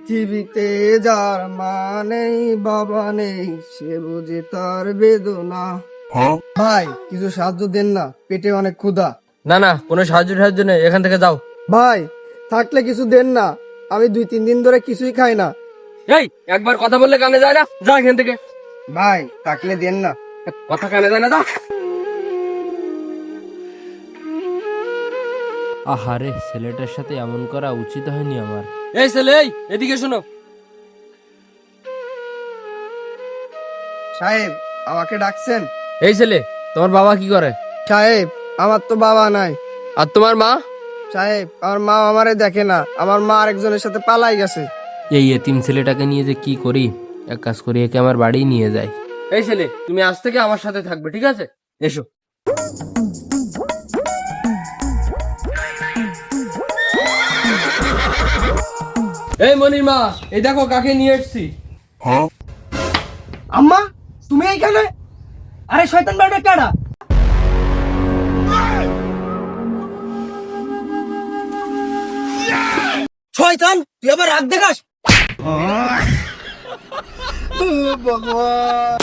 পৃথিবীতে যার মা নেই বাবা নেই সে বুঝে তার বেদনা। ভাই কিছু সাহায্য দেন না, পেটে অনেক ক্ষুধা। না না, কোনো সাহায্য নেই, এখান থেকে যাও। ভাই থাকলে কিছু দেন না, আমি 2-3 দিন ধরে কিছুই খাই না। এই একবার কথা বললে কানে যায় না, যা এখান থেকে। ভাই থাকলে দেন না। কথা কানে যায় না, যা। আহারে, ছেলেটার সাথে এমন করা উচিত হয়নি আমার। এই ছেলে, এই এদিকে শোনো। সাহেব আমাকে ডাকছেন? এই ছেলে, তোমার বাবা কি করে? সাহেব আমার তো বাবা নাই। আর তোমার মা? সাহেব আমার মা আমারে দেখে না, আমার মা আরেকজনের সাথে পালাই গেছে। এই এতিম ছেলেটাকে নিয়ে যে কি করি, এক কাজ করি, একে আমার বাড়ি নিয়ে যাই। এই ছেলে, তুমি আজ থেকে আমার সাথে থাকবে, ঠিক আছে? এসো। এই মনির মা, এই দেখো কাকে নিয়ে এসেছি। আম্মা তুমি এইখানে? আরে শয়তান বাড়িটা কারা? শয়তান তুই আবার রাগ দেখাস? ভগবান